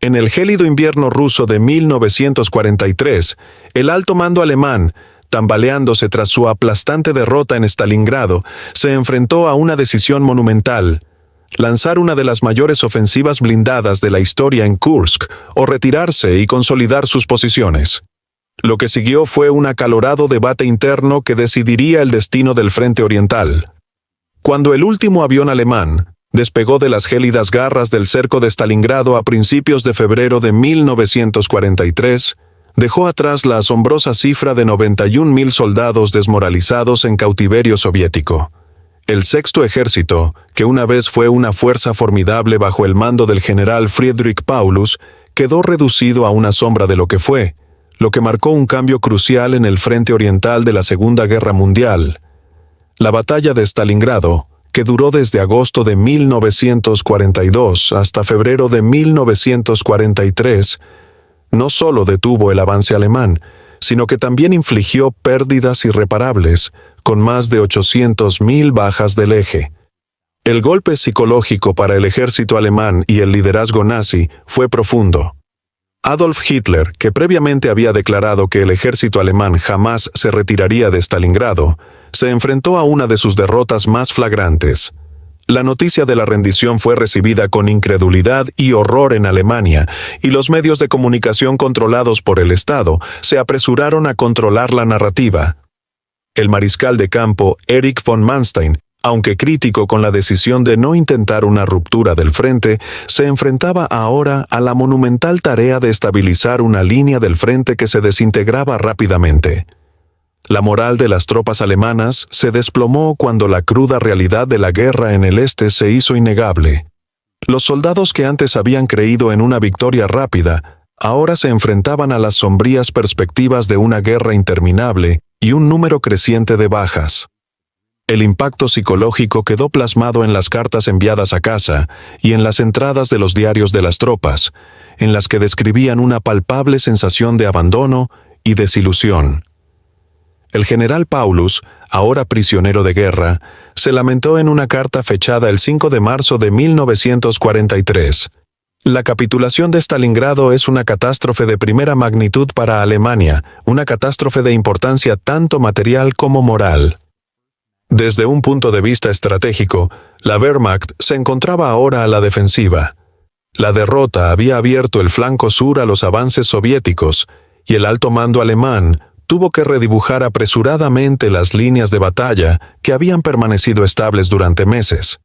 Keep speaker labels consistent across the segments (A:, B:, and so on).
A: En el gélido invierno ruso de 1943, el alto mando alemán, tambaleándose tras su aplastante derrota en Stalingrado, se enfrentó a una decisión monumental: lanzar una de las mayores ofensivas blindadas de la historia en Kursk o retirarse y consolidar sus posiciones. Lo que siguió fue un acalorado debate interno que decidiría el destino del frente oriental. Cuando el último avión alemán despegó de las gélidas garras del cerco de Stalingrado a principios de febrero de 1943, dejó atrás la asombrosa cifra de 91.000 soldados desmoralizados en cautiverio soviético. El Sexto Ejército, que una vez fue una fuerza formidable bajo el mando del general Friedrich Paulus, quedó reducido a una sombra de lo que fue, lo que marcó un cambio crucial en el frente oriental de la Segunda Guerra Mundial. La batalla de Stalingrado, que duró desde agosto de 1942 hasta febrero de 1943, no solo detuvo el avance alemán, sino que también infligió pérdidas irreparables, con más de 800.000 bajas del eje. El golpe psicológico para el ejército alemán y el liderazgo nazi fue profundo. Adolf Hitler, que previamente había declarado que el ejército alemán jamás se retiraría de Stalingrado, se enfrentó a una de sus derrotas más flagrantes. La noticia de la rendición fue recibida con incredulidad y horror en Alemania, y los medios de comunicación controlados por el Estado se apresuraron a controlar la narrativa. El mariscal de campo Erich von Manstein, aunque crítico con la decisión de no intentar una ruptura del frente, se enfrentaba ahora a la monumental tarea de estabilizar una línea del frente que se desintegraba rápidamente. La moral de las tropas alemanas se desplomó cuando la cruda realidad de la guerra en el este se hizo innegable. Los soldados que antes habían creído en una victoria rápida, ahora se enfrentaban a las sombrías perspectivas de una guerra interminable y un número creciente de bajas. El impacto psicológico quedó plasmado en las cartas enviadas a casa y en las entradas de los diarios de las tropas, en las que describían una palpable sensación de abandono y desilusión. El general Paulus, ahora prisionero de guerra, se lamentó en una carta fechada el 5 de marzo de 1943. La capitulación de Stalingrado es una catástrofe de primera magnitud para Alemania, una catástrofe de importancia tanto material como moral. Desde un punto de vista estratégico, la Wehrmacht se encontraba ahora a la defensiva. La derrota había abierto el flanco sur a los avances soviéticos, y el alto mando alemán tuvo que redibujar apresuradamente las líneas de batalla que habían permanecido estables durante meses.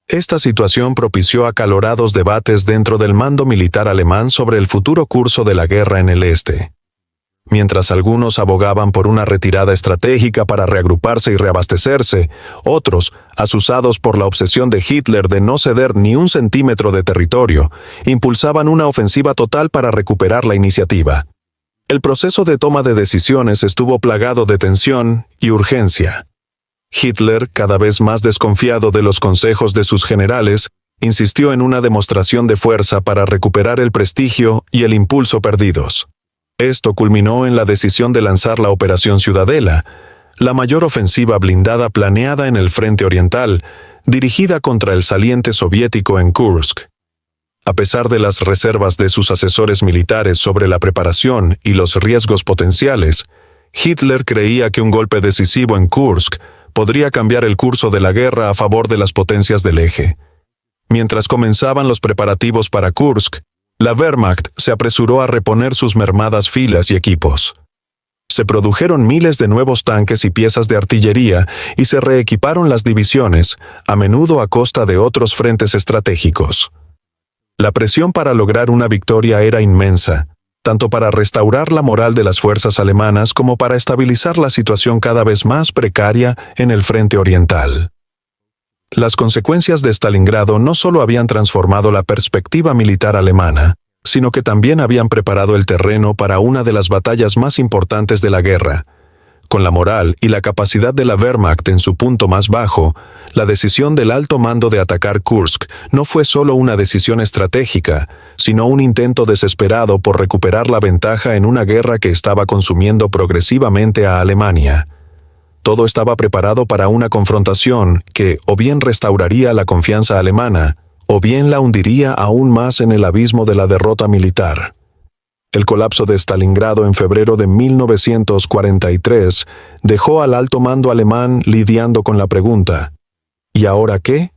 A: Esta situación propició acalorados debates dentro del mando militar alemán sobre el futuro curso de la guerra en el este. Mientras algunos abogaban por una retirada estratégica para reagruparse y reabastecerse, otros, asusados por la obsesión de Hitler de no ceder ni un centímetro de territorio, impulsaban una ofensiva total para recuperar la iniciativa. El proceso de toma de decisiones estuvo plagado de tensión y urgencia. Hitler, cada vez más desconfiado de los consejos de sus generales, insistió en una demostración de fuerza para recuperar el prestigio y el impulso perdidos. Esto culminó en la decisión de lanzar la Operación Ciudadela, la mayor ofensiva blindada planeada en el frente oriental, dirigida contra el saliente soviético en Kursk. A pesar de las reservas de sus asesores militares sobre la preparación y los riesgos potenciales, Hitler creía que un golpe decisivo en Kursk podría cambiar el curso de la guerra a favor de las potencias del eje. Mientras comenzaban los preparativos para Kursk, la Wehrmacht se apresuró a reponer sus mermadas filas y equipos. Se produjeron miles de nuevos tanques y piezas de artillería y se reequiparon las divisiones, a menudo a costa de otros frentes estratégicos. La presión para lograr una victoria era inmensa, tanto para restaurar la moral de las fuerzas alemanas como para estabilizar la situación cada vez más precaria en el frente oriental. Las consecuencias de Stalingrado no solo habían transformado la perspectiva militar alemana, sino que también habían preparado el terreno para una de las batallas más importantes de la guerra. Con la moral y la capacidad de la Wehrmacht en su punto más bajo, la decisión del alto mando de atacar Kursk no fue solo una decisión estratégica, sino un intento desesperado por recuperar la ventaja en una guerra que estaba consumiendo progresivamente a Alemania. Todo estaba preparado para una confrontación que o bien restauraría la confianza alemana, o bien la hundiría aún más en el abismo de la derrota militar. El colapso de Stalingrado en febrero de 1943 dejó al alto mando alemán lidiando con la pregunta: ¿y ahora qué?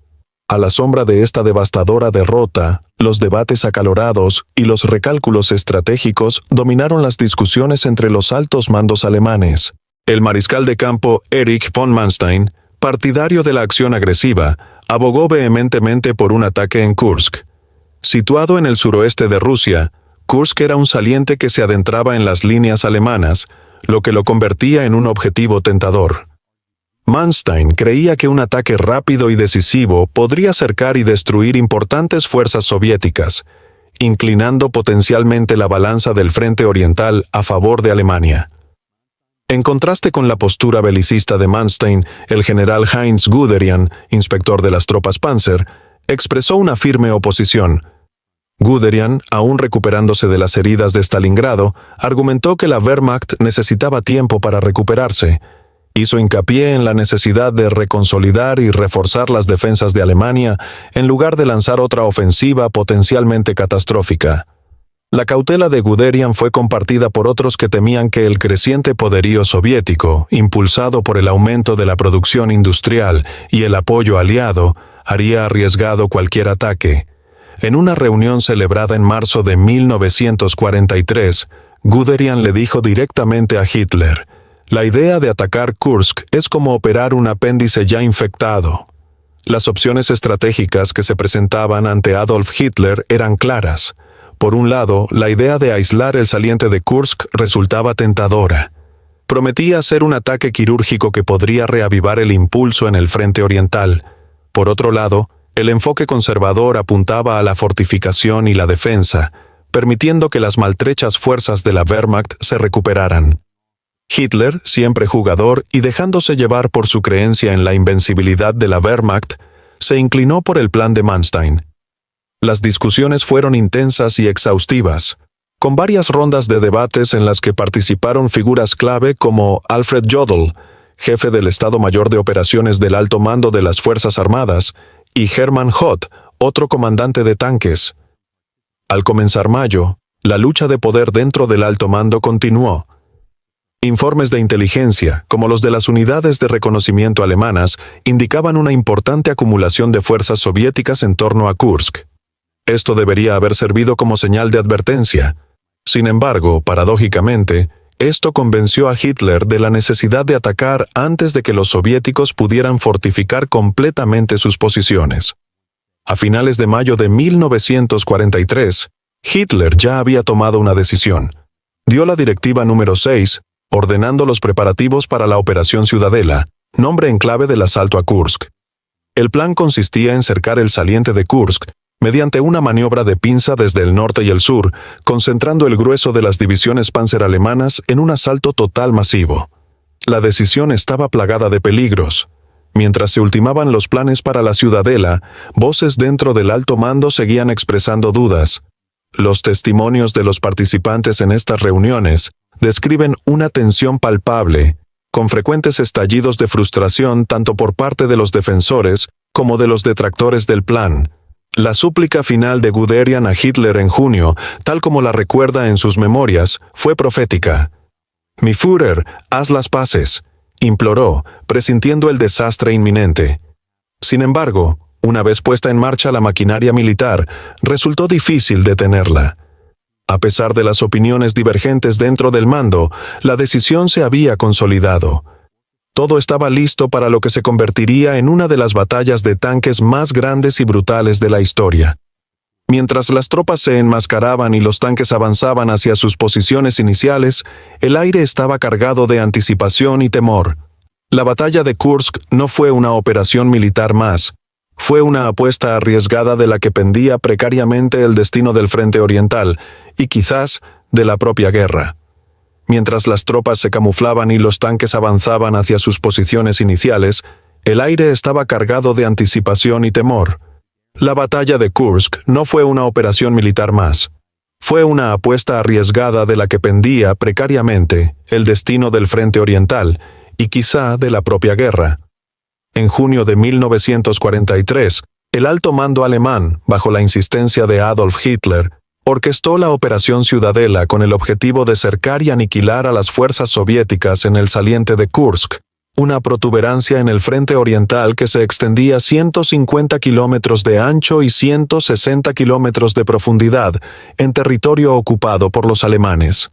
A: A la sombra de esta devastadora derrota, los debates acalorados y los recálculos estratégicos dominaron las discusiones entre los altos mandos alemanes. El mariscal de campo Erich von Manstein, partidario de la acción agresiva, abogó vehementemente por un ataque en Kursk. Situado en el suroeste de Rusia, Kursk era un saliente que se adentraba en las líneas alemanas, lo que lo convertía en un objetivo tentador. Manstein creía que un ataque rápido y decisivo podría cercar y destruir importantes fuerzas soviéticas, inclinando potencialmente la balanza del frente oriental a favor de Alemania. En contraste con la postura belicista de Manstein, el general Heinz Guderian, inspector de las tropas Panzer, expresó una firme oposición. Guderian, aún recuperándose de las heridas de Stalingrado, argumentó que la Wehrmacht necesitaba tiempo para recuperarse. Hizo hincapié en la necesidad de reconsolidar y reforzar las defensas de Alemania en lugar de lanzar otra ofensiva potencialmente catastrófica. La cautela de Guderian fue compartida por otros que temían que el creciente poderío soviético, impulsado por el aumento de la producción industrial y el apoyo aliado, haría arriesgado cualquier ataque. En una reunión celebrada en marzo de 1943, Guderian le dijo directamente a Hitler: «La idea de atacar Kursk es como operar un apéndice ya infectado». Las opciones estratégicas que se presentaban ante Adolf Hitler eran claras. Por un lado, la idea de aislar el saliente de Kursk resultaba tentadora. Prometía ser un ataque quirúrgico que podría reavivar el impulso en el frente oriental. Por otro lado, el enfoque conservador apuntaba a la fortificación y la defensa, permitiendo que las maltrechas fuerzas de la Wehrmacht se recuperaran. Hitler, siempre jugador y dejándose llevar por su creencia en la invencibilidad de la Wehrmacht, se inclinó por el plan de Manstein. Las discusiones fueron intensas y exhaustivas, con varias rondas de debates en las que participaron figuras clave como Alfred Jodl, jefe del Estado Mayor de Operaciones del Alto Mando de las Fuerzas Armadas, y Hermann Hoth, otro comandante de tanques. Al comenzar mayo, la lucha de poder dentro del alto mando continuó. Informes de inteligencia, como los de las unidades de reconocimiento alemanas, indicaban una importante acumulación de fuerzas soviéticas en torno a Kursk. Esto debería haber servido como señal de advertencia. Sin embargo, paradójicamente, esto convenció a Hitler de la necesidad de atacar antes de que los soviéticos pudieran fortificar completamente sus posiciones. A finales de mayo de 1943, Hitler ya había tomado una decisión. Dio la directiva número 6, ordenando los preparativos para la Operación Ciudadela, nombre en clave del asalto a Kursk. El plan consistía en cercar el saliente de Kursk mediante una maniobra de pinza desde el norte y el sur, concentrando el grueso de las divisiones Panzer alemanas en un asalto total masivo. La decisión estaba plagada de peligros. Mientras se ultimaban los planes para la ciudadela, voces dentro del alto mando seguían expresando dudas. Los testimonios de los participantes en estas reuniones describen una tensión palpable, con frecuentes estallidos de frustración tanto por parte de los defensores como de los detractores del plan. La súplica final de Guderian a Hitler en junio, tal como la recuerda en sus memorias, fue profética. «Mi Führer, haz las paces», imploró, presintiendo el desastre inminente. Sin embargo, una vez puesta en marcha la maquinaria militar, resultó difícil detenerla. A pesar de las opiniones divergentes dentro del mando, la decisión se había consolidado. Todo estaba listo para lo que se convertiría en una de las batallas de tanques más grandes y brutales de la historia. Mientras las tropas se enmascaraban y los tanques avanzaban hacia sus posiciones iniciales, el aire estaba cargado de anticipación y temor. La batalla de Kursk no fue una operación militar más. Fue una apuesta arriesgada de la que pendía precariamente el destino del frente oriental y quizás de la propia guerra. Mientras las tropas se camuflaban y los tanques avanzaban hacia sus posiciones iniciales, el aire estaba cargado de anticipación y temor. La batalla de Kursk no fue una operación militar más. Fue una apuesta arriesgada de la que pendía precariamente el destino del frente oriental y quizá de la propia guerra. En junio de 1943, El alto mando alemán, bajo la insistencia de Adolf Hitler, orquestó la Operación Ciudadela con el objetivo de cercar y aniquilar a las fuerzas soviéticas en el saliente de Kursk, una protuberancia en el frente oriental que se extendía 150 kilómetros de ancho y 160 kilómetros de profundidad en territorio ocupado por los alemanes.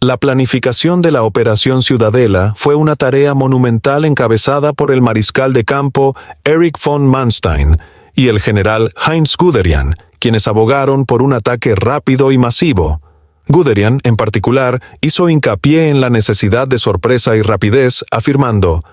A: La planificación de la Operación Ciudadela fue una tarea monumental encabezada por el mariscal de campo Erich von Manstein y el general Heinz Guderian, quienes abogaron por un ataque rápido y masivo. Guderian, en particular, hizo hincapié en la necesidad de sorpresa y rapidez, afirmando: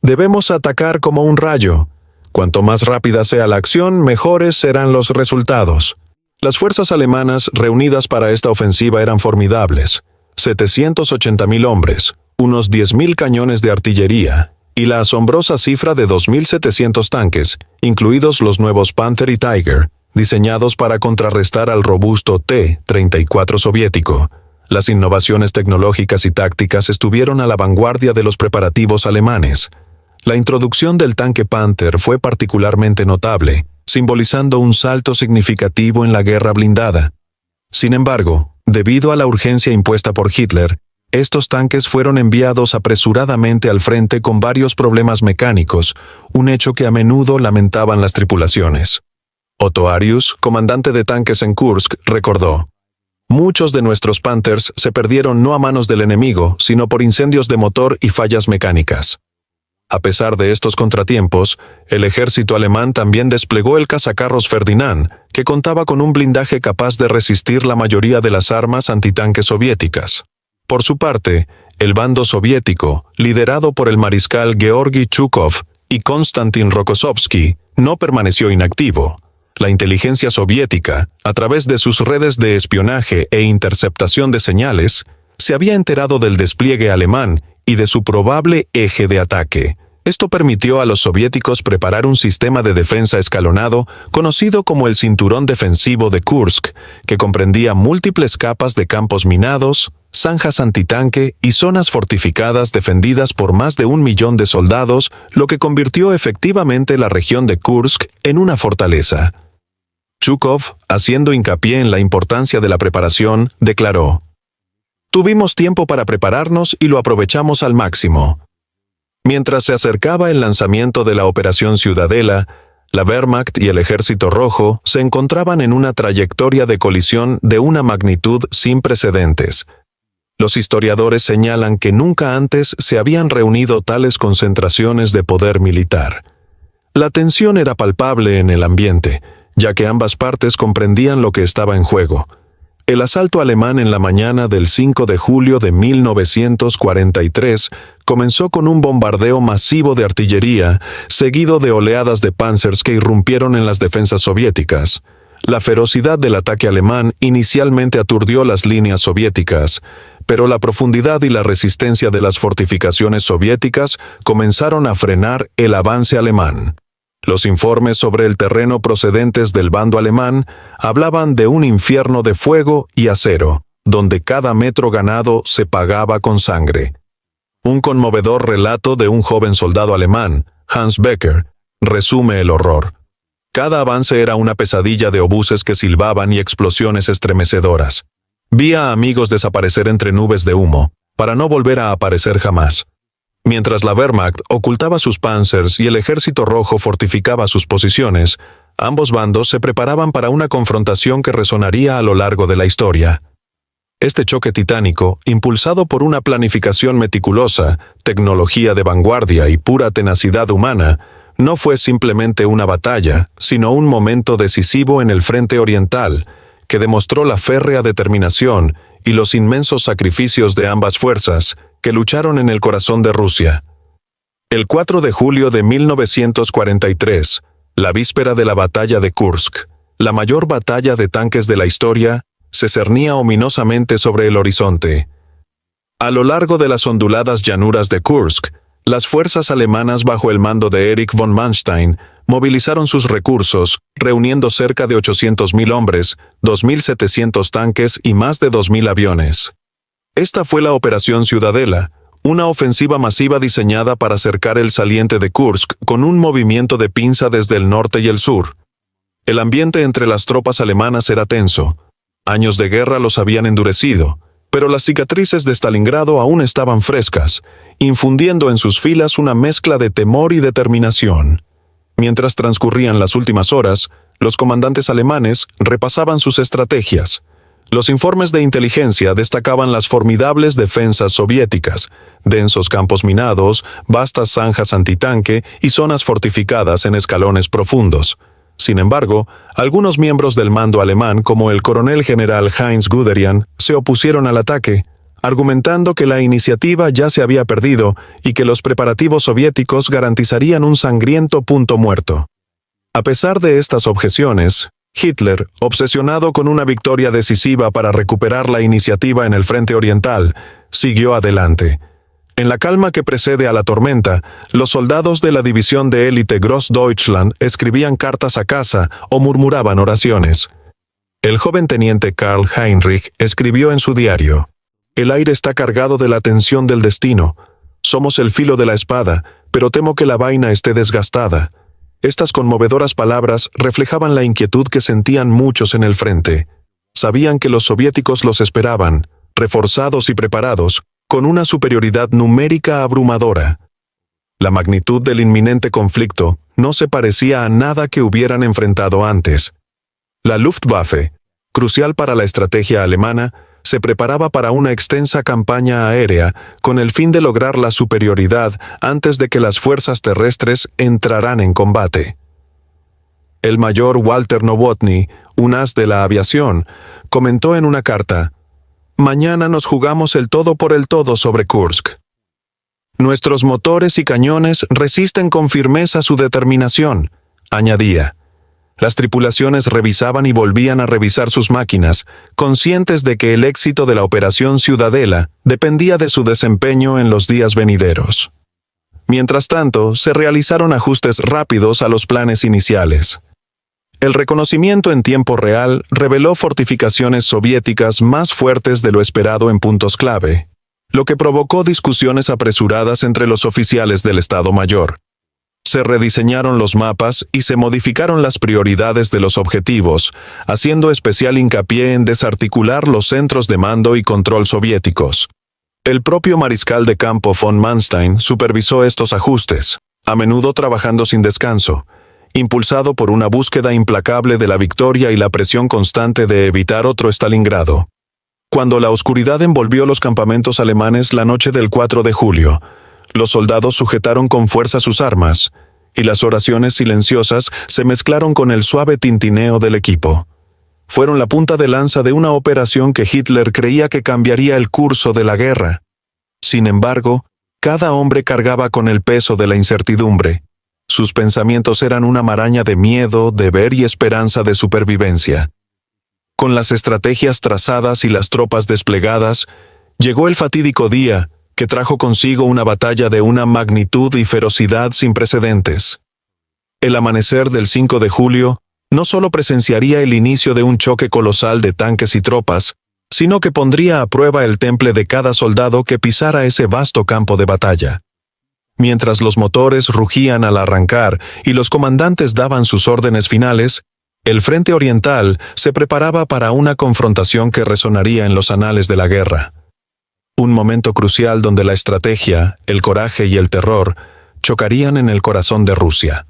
A: «Debemos atacar como un rayo. Cuanto más rápida sea la acción, mejores serán los resultados». Las fuerzas alemanas reunidas para esta ofensiva eran formidables: 780.000 hombres, unos 10.000 cañones de artillería, y la asombrosa cifra de 2.700 tanques, incluidos los nuevos Panther y Tiger, diseñados para contrarrestar al robusto T-34 soviético. Las innovaciones tecnológicas y tácticas estuvieron a la vanguardia de los preparativos alemanes. La introducción del tanque Panther fue particularmente notable, simbolizando un salto significativo en la guerra blindada. Sin embargo, debido a la urgencia impuesta por Hitler, estos tanques fueron enviados apresuradamente al frente con varios problemas mecánicos, un hecho que a menudo lamentaban las tripulaciones. Otto Arius, comandante de tanques en Kursk, recordó: «Muchos de nuestros Panthers se perdieron no a manos del enemigo, sino por incendios de motor y fallas mecánicas». A pesar de estos contratiempos, el ejército alemán también desplegó el cazacarros Ferdinand, que contaba con un blindaje capaz de resistir la mayoría de las armas antitanques soviéticas. Por su parte, el bando soviético, liderado por el mariscal Georgi Chukov y Konstantin Rokossovsky, no permaneció inactivo. La inteligencia soviética, a través de sus redes de espionaje e interceptación de señales, se había enterado del despliegue alemán y de su probable eje de ataque. Esto permitió a los soviéticos preparar un sistema de defensa escalonado conocido como el Cinturón Defensivo de Kursk, que comprendía múltiples capas de campos minados, zanjas antitanque y zonas fortificadas defendidas por más de 1 millón de soldados, lo que convirtió efectivamente la región de Kursk en una fortaleza. Chukov, haciendo hincapié en la importancia de la preparación, declaró: «Tuvimos tiempo para prepararnos y lo aprovechamos al máximo». Mientras se acercaba el lanzamiento de la Operación Ciudadela, la Wehrmacht y el Ejército Rojo se encontraban en una trayectoria de colisión de una magnitud sin precedentes. Los historiadores señalan que nunca antes se habían reunido tales concentraciones de poder militar. La tensión era palpable en el ambiente, ya que ambas partes comprendían lo que estaba en juego. El asalto alemán en la mañana del 5 de julio de 1943 comenzó con un bombardeo masivo de artillería, seguido de oleadas de panzers que irrumpieron en las defensas soviéticas. La ferocidad del ataque alemán inicialmente aturdió las líneas soviéticas, pero la profundidad y la resistencia de las fortificaciones soviéticas comenzaron a frenar el avance alemán. Los informes sobre el terreno procedentes del bando alemán hablaban de un infierno de fuego y acero, donde cada metro ganado se pagaba con sangre. Un conmovedor relato de un joven soldado alemán, Hans Becker, resume el horror. Cada avance era una pesadilla de obuses que silbaban y explosiones estremecedoras. Vi a amigos desaparecer entre nubes de humo, para no volver a aparecer jamás. Mientras la Wehrmacht ocultaba sus panzers y el Ejército Rojo fortificaba sus posiciones, ambos bandos se preparaban para una confrontación que resonaría a lo largo de la historia. Este choque titánico, impulsado por una planificación meticulosa, tecnología de vanguardia y pura tenacidad humana, no fue simplemente una batalla, sino un momento decisivo en el frente oriental, que demostró la férrea determinación y los inmensos sacrificios de ambas fuerzas, que lucharon en el corazón de Rusia. El 4 de julio de 1943, la víspera de la batalla de Kursk, la mayor batalla de tanques de la historia, se cernía ominosamente sobre el horizonte. A lo largo de las onduladas llanuras de Kursk, las fuerzas alemanas bajo el mando de Erich von Manstein movilizaron sus recursos, reuniendo cerca de 800.000 hombres, 2.700 tanques y más de 2.000 aviones. Esta fue la Operación Ciudadela, una ofensiva masiva diseñada para cercar el saliente de Kursk con un movimiento de pinza desde el norte y el sur. El ambiente entre las tropas alemanas era tenso. Años de guerra los habían endurecido, pero las cicatrices de Stalingrado aún estaban frescas, infundiendo en sus filas una mezcla de temor y determinación. Mientras transcurrían las últimas horas, los comandantes alemanes repasaban sus estrategias. Los informes de inteligencia destacaban las formidables defensas soviéticas, densos campos minados, vastas zanjas antitanque y zonas fortificadas en escalones profundos. Sin embargo, algunos miembros del mando alemán, como el coronel general Heinz Guderian, se opusieron al ataque, argumentando que la iniciativa ya se había perdido y que los preparativos soviéticos garantizarían un sangriento punto muerto. A pesar de estas objeciones, Hitler, obsesionado con una victoria decisiva para recuperar la iniciativa en el frente oriental, siguió adelante. En la calma que precede a la tormenta, los soldados de la división de élite Großdeutschland escribían cartas a casa o murmuraban oraciones. El joven teniente Karl Heinrich escribió en su diario: «El aire está cargado de la tensión del destino. Somos el filo de la espada, pero temo que la vaina esté desgastada». Estas conmovedoras palabras reflejaban la inquietud que sentían muchos en el frente. Sabían que los soviéticos los esperaban, reforzados y preparados, con una superioridad numérica abrumadora. La magnitud del inminente conflicto no se parecía a nada que hubieran enfrentado antes. La Luftwaffe, crucial para la estrategia alemana, se preparaba para una extensa campaña aérea con el fin de lograr la superioridad antes de que las fuerzas terrestres entraran en combate. El mayor Walter Nowotny, un as de la aviación, comentó en una carta: «Mañana nos jugamos el todo por el todo sobre Kursk. Nuestros motores y cañones resisten con firmeza su determinación», añadía. Las tripulaciones revisaban y volvían a revisar sus máquinas, conscientes de que el éxito de la Operación Ciudadela dependía de su desempeño en los días venideros. Mientras tanto, se realizaron ajustes rápidos a los planes iniciales. El reconocimiento en tiempo real reveló fortificaciones soviéticas más fuertes de lo esperado en puntos clave, lo que provocó discusiones apresuradas entre los oficiales del Estado Mayor. Se rediseñaron los mapas y se modificaron las prioridades de los objetivos, haciendo especial hincapié en desarticular los centros de mando y control soviéticos. El propio mariscal de campo von Manstein supervisó estos ajustes, a menudo trabajando sin descanso, impulsado por una búsqueda implacable de la victoria y la presión constante de evitar otro Stalingrado. Cuando la oscuridad envolvió los campamentos alemanes la noche del 4 de julio, los soldados sujetaron con fuerza sus armas, y las oraciones silenciosas se mezclaron con el suave tintineo del equipo. Fueron la punta de lanza de una operación que Hitler creía que cambiaría el curso de la guerra. Sin embargo, cada hombre cargaba con el peso de la incertidumbre. Sus pensamientos eran una maraña de miedo, deber y esperanza de supervivencia. Con las estrategias trazadas y las tropas desplegadas, llegó el fatídico día, que trajo consigo una batalla de una magnitud y ferocidad sin precedentes. El amanecer del 5 de julio no solo presenciaría el inicio de un choque colosal de tanques y tropas, sino que pondría a prueba el temple de cada soldado que pisara ese vasto campo de batalla. Mientras los motores rugían al arrancar y los comandantes daban sus órdenes finales, el frente oriental se preparaba para una confrontación que resonaría en los anales de la guerra. Un momento crucial donde la estrategia, el coraje y el terror chocarían en el corazón de Rusia.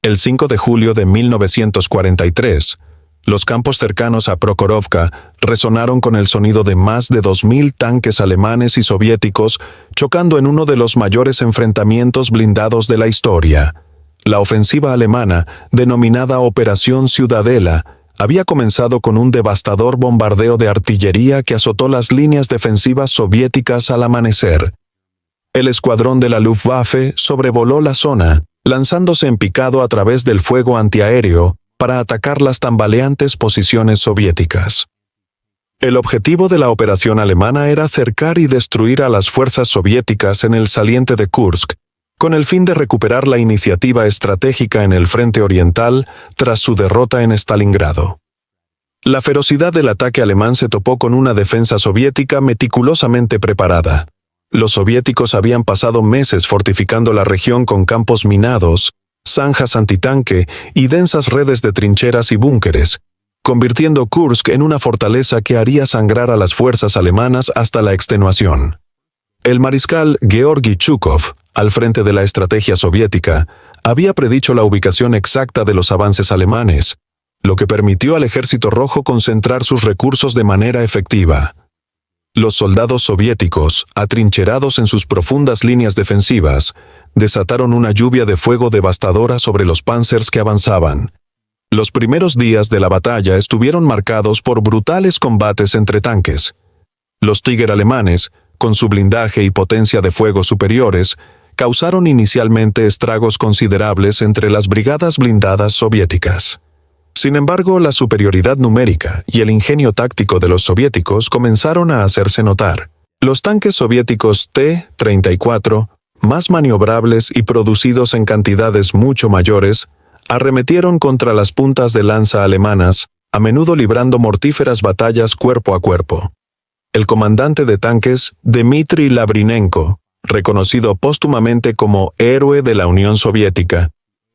A: El 5 de julio de 1943, los campos cercanos a Prokhorovka resonaron con el sonido de más de 2.000 tanques alemanes y soviéticos chocando en uno de los mayores enfrentamientos blindados de la historia. La ofensiva alemana, denominada Operación Ciudadela, había comenzado con un devastador bombardeo de artillería que azotó las líneas defensivas soviéticas al amanecer. El escuadrón de la Luftwaffe sobrevoló la zona, lanzándose en picado a través del fuego antiaéreo para atacar las tambaleantes posiciones soviéticas. El objetivo de la operación alemana era cercar y destruir a las fuerzas soviéticas en el saliente de Kursk, con el fin de recuperar la iniciativa estratégica en el frente oriental tras su derrota en Stalingrado. La ferocidad del ataque alemán se topó con una defensa soviética meticulosamente preparada. Los soviéticos habían pasado meses fortificando la región con campos minados, zanjas antitanque y densas redes de trincheras y búnkeres, convirtiendo Kursk en una fortaleza que haría sangrar a las fuerzas alemanas hasta la extenuación. El mariscal Georgi Chukov, al frente de la estrategia soviética, había predicho la ubicación exacta de los avances alemanes, lo que permitió al Ejército Rojo concentrar sus recursos de manera efectiva. Los soldados soviéticos, atrincherados en sus profundas líneas defensivas, desataron una lluvia de fuego devastadora sobre los panzers que avanzaban. Los primeros días de la batalla estuvieron marcados por brutales combates entre tanques. Los Tiger alemanes, con su blindaje y potencia de fuego superiores, causaron inicialmente estragos considerables entre las brigadas blindadas soviéticas. Sin embargo, la superioridad numérica y el ingenio táctico de los soviéticos comenzaron a hacerse notar. Los tanques soviéticos T-34, más maniobrables y producidos en cantidades mucho mayores, arremetieron contra las puntas de lanza alemanas, a menudo librando mortíferas batallas cuerpo a cuerpo. El comandante de tanques, Dmitry Lavrinenko, reconocido póstumamente como héroe de la Unión Soviética,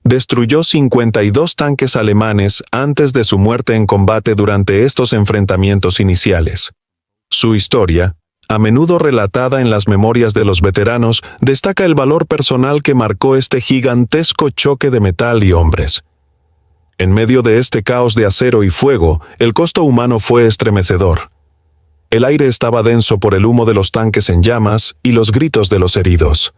A: destruyó 52 tanques alemanes antes de su muerte en combate durante estos enfrentamientos iniciales. Su historia, a menudo relatada en las memorias de los veteranos, destaca el valor personal que marcó este gigantesco choque de metal y hombres. En medio de este caos de acero y fuego, el costo humano fue estremecedor. El aire estaba denso por el humo de los tanques en llamas y los gritos de los heridos.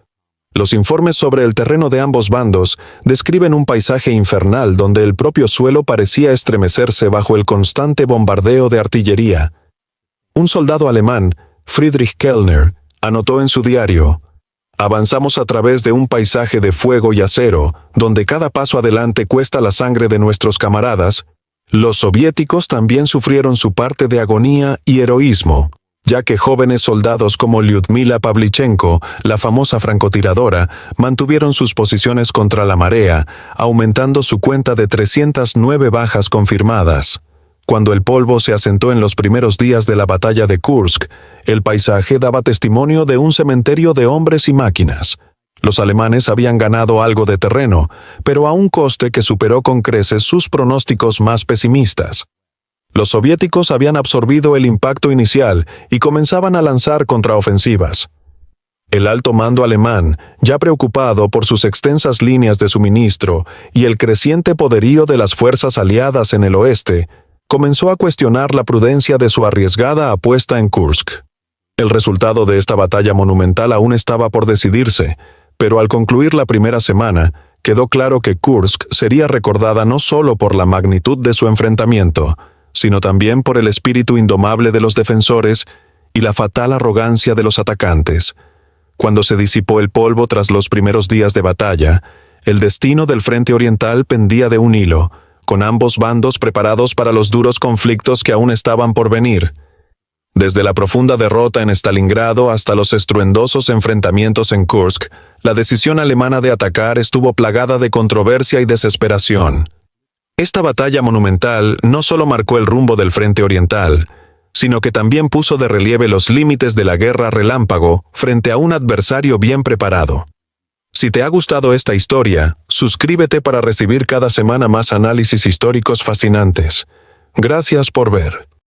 A: Los informes sobre el terreno de ambos bandos describen un paisaje infernal donde el propio suelo parecía estremecerse bajo el constante bombardeo de artillería. Un soldado alemán, Friedrich Kellner, anotó en su diario: «Avanzamos a través de un paisaje de fuego y acero, donde cada paso adelante cuesta la sangre de nuestros camaradas. Los soviéticos también sufrieron su parte de agonía y heroísmo, ya que jóvenes soldados como Lyudmila Pavlichenko, la famosa francotiradora, mantuvieron sus posiciones contra la marea, aumentando su cuenta de 309 bajas confirmadas. Cuando el polvo se asentó en los primeros días de la batalla de Kursk, el paisaje daba testimonio de un cementerio de hombres y máquinas. Los alemanes habían ganado algo de terreno, pero a un coste que superó con creces sus pronósticos más pesimistas. Los soviéticos habían absorbido el impacto inicial y comenzaban a lanzar contraofensivas. El alto mando alemán, ya preocupado por sus extensas líneas de suministro y el creciente poderío de las fuerzas aliadas en el oeste, comenzó a cuestionar la prudencia de su arriesgada apuesta en Kursk. El resultado de esta batalla monumental aún estaba por decidirse, pero al concluir la primera semana, quedó claro que Kursk sería recordada no solo por la magnitud de su enfrentamiento, sino también por el espíritu indomable de los defensores y la fatal arrogancia de los atacantes. Cuando se disipó el polvo tras los primeros días de batalla, el destino del frente oriental pendía de un hilo, con ambos bandos preparados para los duros conflictos que aún estaban por venir. Desde la profunda derrota en Stalingrado hasta los estruendosos enfrentamientos en Kursk, la decisión alemana de atacar estuvo plagada de controversia y desesperación. Esta batalla monumental no solo marcó el rumbo del frente oriental, sino que también puso de relieve los límites de la guerra relámpago frente a un adversario bien preparado. Si te ha gustado esta historia, suscríbete para recibir cada semana más análisis históricos fascinantes. Gracias por ver.